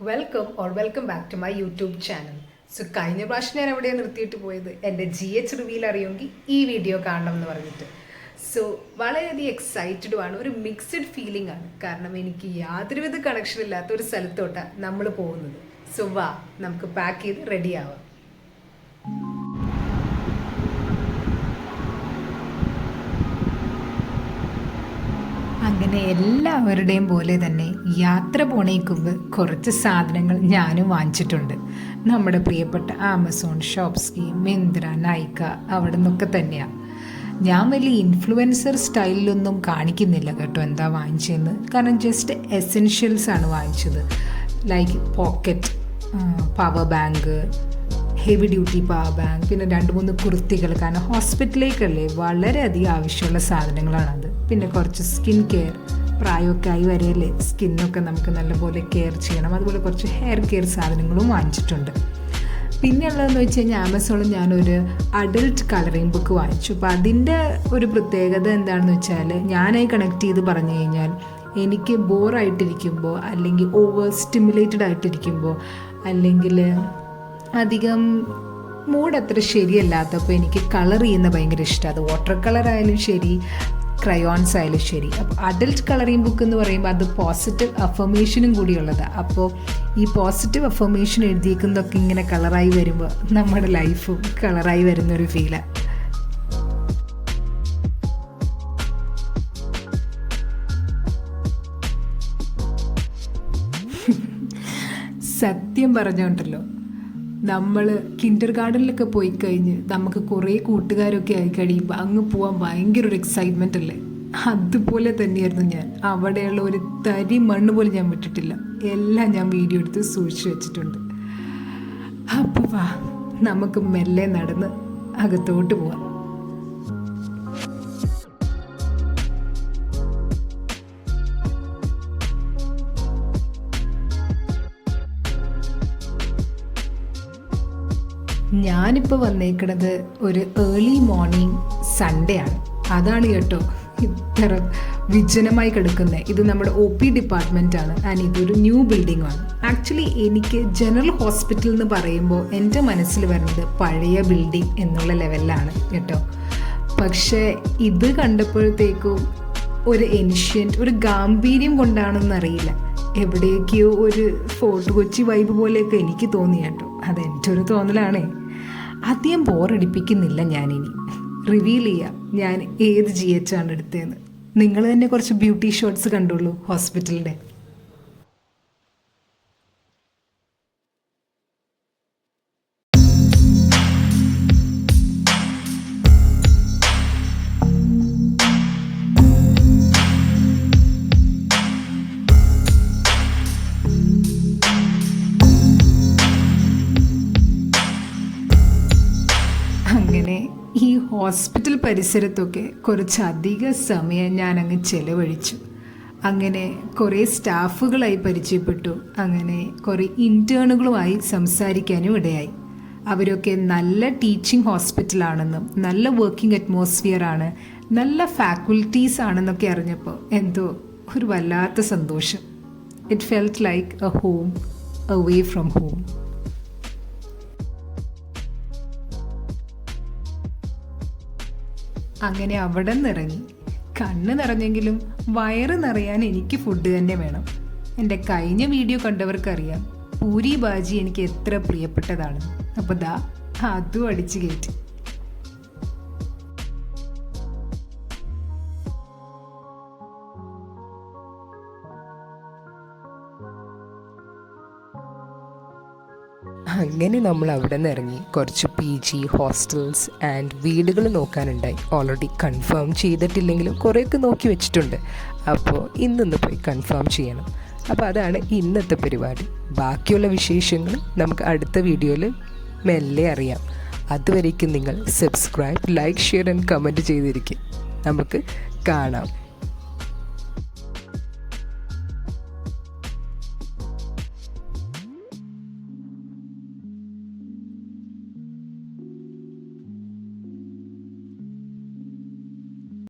Welcome back to my YouTube channel. So കഴിഞ്ഞ പ്രാവശ്യം ഞാൻ എവിടെയാണ് നിർത്തിയിട്ട് പോയത്, എൻ്റെ GH റിവീൽ അറിയുമെങ്കിൽ ഈ വീഡിയോ കാണണം എന്ന് പറഞ്ഞിട്ട്. സോ വളരെയധികം എക്സൈറ്റഡും ആണ്, ഒരു മിക്സഡ് ഫീലിംഗ് ആണ്. കാരണം എനിക്ക് യാതൊരുവിധ കണക്ഷൻ ഇല്ലാത്ത ഒരു സ്ഥലത്തോട്ടാണ് നമ്മൾ പോകുന്നത്. സോ വാ, നമുക്ക് പാക്ക് ചെയ്ത് റെഡി ആവാം. അങ്ങനെ എല്ലാവരുടെയും പോലെ തന്നെ യാത്ര പോണേക്കുമ്പ് കുറച്ച് സാധനങ്ങൾ ഞാനും വാങ്ങിച്ചിട്ടുണ്ട്. നമ്മുടെ പ്രിയപ്പെട്ട ആമസോൺ, ഷോപ്സ്കി, മിന്ത്ര, നൈക്ക അവിടെ നിന്നൊക്കെ തന്നെയാണ്. ഞാൻ വലിയ ഇൻഫ്ലുവൻസർ സ്റ്റൈലിലൊന്നും കാണിക്കുന്നില്ല കേട്ടോ എന്താ വാങ്ങിച്ചതെന്ന്. കാരണം ജസ്റ്റ് എസെൻഷ്യൽസ് ആണ് വാങ്ങിച്ചത്. Like pocket, power bank, heavy duty power bank, പിന്നെ 2-3 കുർത്തികൾ. കാരണം ഹോസ്പിറ്റലിലേക്കല്ലേ വളരെയധികം ആവശ്യമുള്ള സാധനങ്ങളാണത്. പിന്നെ കുറച്ച് സ്കിൻ കെയർ, പ്രായമൊക്കെ ആയി വരെയല്ലേ സ്കിന്നൊക്കെ നമുക്ക് നല്ലപോലെ കെയർ ചെയ്യണം. അതുപോലെ കുറച്ച് ഹെയർ കെയർ സാധനങ്ങളും വാങ്ങിച്ചിട്ടുണ്ട്. പിന്നെ ഉള്ളതെന്ന് വെച്ച് കഴിഞ്ഞാൽ ആമസോണിൽ ഞാനൊരു അഡൽട്ട് കളറിംഗ് ബുക്ക് വാങ്ങിച്ചു. അപ്പോൾ അതിൻ്റെ ഒരു പ്രത്യേകത എന്താണെന്ന് വെച്ചാൽ, ഞാനായി കണക്ട് ചെയ്ത് പറഞ്ഞു കഴിഞ്ഞാൽ എനിക്ക് ബോറായിട്ടിരിക്കുമ്പോൾ, അല്ലെങ്കിൽ ഓവർ സ്റ്റിമുലേറ്റഡ് ആയിട്ടിരിക്കുമ്പോൾ, അല്ലെങ്കിൽ അധികം മൂഡ് അത്ര ശരിയല്ലാത്തപ്പോൾ എനിക്ക് കളർ ചെയ്യുന്ന ഭയങ്കര ഇഷ്ടമാണ്. അത് വാട്ടർ കളർ ആയാലും ശരി, ക്രയോൺസ് ആയാലും ശരി. അപ്പോൾ അഡൽട്ട് കളറിംഗ് ബുക്ക് എന്ന് പറയുമ്പോൾ അത് പോസിറ്റീവ് അഫർമേഷനും കൂടിയുള്ളതാണ്. അപ്പോൾ ഈ പോസിറ്റീവ് അഫർമേഷൻ എഴുതിയിരിക്കുന്നതൊക്കെ ഇങ്ങനെ കളറായി വരുമ്പോൾ നമ്മുടെ ലൈഫും കളറായി വരുന്നൊരു ഫീലാണ്. സത്യം പറഞ്ഞുകൊണ്ടല്ലോ, നമ്മൾ കിൻഡർ ഗാർഡനിലൊക്കെ പോയി കഴിഞ്ഞ് നമുക്ക് കുറേ കൂട്ടുകാരൊക്കെ ആയി കഴിയുമ്പോൾ അങ്ങ് പോകാൻ ഭയങ്കര ഒരു എക്സൈറ്റ്മെൻ്റ് അല്ലേ? അതുപോലെ തന്നെയായിരുന്നു ഞാൻ. അവിടെയുള്ള ഒരു തരി മണ്ണ് പോലും ഞാൻ വിട്ടിട്ടില്ല. എല്ലാം ഞാൻ വീഡിയോ എടുത്ത് സൂക്ഷിച്ച് വെച്ചിട്ടുണ്ട്. അപ്പോൾ വാ, നമുക്ക് മെല്ലെ നടന്ന് അകത്തോട്ട് പോവാം. ഞാനിപ്പോൾ വന്നേക്കുന്നത് ഒരു ഏർലി മോർണിംഗ് സൺഡേ ആണ്. അതാണ് കേട്ടോ ഇത്ര വിജനമായി കിടക്കുന്നത്. ഇത് നമ്മുടെ OP ഡിപ്പാർട്ട്മെൻ്റ് ആണ്. ആൻഡ് ഇതൊരു ന്യൂ ബിൽഡിംഗ് ആണ്. ആക്ച്വലി എനിക്ക് ജനറൽ ഹോസ്പിറ്റൽ എന്ന് പറയുമ്പോൾ എൻ്റെ മനസ്സിൽ വരുന്നത് പഴയ ബിൽഡിംഗ് എന്നുള്ള ലെവലിലാണ് കേട്ടോ. പക്ഷേ ഇത് കണ്ടപ്പോഴത്തേക്കും ഒരു ഏൻഷ്യൻ്റ്, ഒരു ഗാംഭീര്യം കൊണ്ടാണെന്നറിയില്ല, എവിടേക്കോ ഒരു ഫോർട്ട് കൊച്ചി വൈബ് പോലെയൊക്കെ എനിക്ക് തോന്നി കേട്ടോ. അതെൻ്റെ ഒരു തോന്നലാണേ. അധികം ബോറടിപ്പിക്കുന്നില്ല ഞാനിനി. റിവീൽ ചെയ്യാം ഞാൻ ഏത് GH ആണ് എടുത്തതെന്ന്. നിങ്ങൾ തന്നെ കുറച്ച് ബ്യൂട്ടി ഷോട്ട്സ് കണ്ടുള്ളൂ ഹോസ്പിറ്റലിൻ്റെ. അങ്ങനെ ഈ ഹോസ്പിറ്റൽ പരിസരത്തൊക്കെ കുറച്ചധികം സമയം ഞാനങ്ങ് ചിലവഴിച്ചു. അങ്ങനെ കുറേ സ്റ്റാഫുകളായി പരിചയപ്പെട്ടു. അങ്ങനെ കുറേ ഇൻറ്റേണുകളുമായി സംസാരിക്കാനും ഇടയായി. അവരൊക്കെ നല്ല ടീച്ചിങ് ഹോസ്പിറ്റലാണെന്നും നല്ല വർക്കിംഗ് അറ്റ്മോസ്ഫിയർ ആണ്, നല്ല ഫാക്കൽറ്റീസ് ആണെന്നൊക്കെ അറിഞ്ഞപ്പോൾ എന്തോ ഒരു വല്ലാത്ത സന്തോഷം. It felt like A home away from home. അങ്ങനെ അവിടെ നിറങ്ങി. കണ്ണ് നിറഞ്ഞെങ്കിലും വയറ് നിറയാൻ എനിക്ക് ഫുഡ് തന്നെ വേണം. എൻ്റെ കഴിഞ്ഞ വീഡിയോ കണ്ടവർക്കറിയാം പൂരി ബാജി എനിക്ക് എത്ര പ്രിയപ്പെട്ടതാണ്. അപ്പോൾ ദാ അതും അടിച്ചു കയറ്റി. അങ്ങനെ നമ്മൾ അവിടെ നിന്ന് ഇറങ്ങി കുറച്ച് PG ഹോസ്റ്റൽസ് ആൻഡ് വീടുകൾ നോക്കാനുണ്ടായി. ഓൾറെഡി കൺഫേം ചെയ്തിട്ടില്ലെങ്കിലും കുറേയൊക്കെ നോക്കി വെച്ചിട്ടുണ്ട്. അപ്പോൾ ഇന്നൊന്ന് പോയി കൺഫേം ചെയ്യണം. അപ്പോൾ അതാണ് ഇന്നത്തെ പരിപാടി. ബാക്കിയുള്ള വിശേഷങ്ങൾ നമുക്ക് അടുത്ത വീഡിയോയിൽ മെല്ലെ അറിയാം. അതുവരേക്കും നിങ്ങൾ subscribe, like, share and comment ചെയ്തിരിക്കും. നമുക്ക് കാണാം.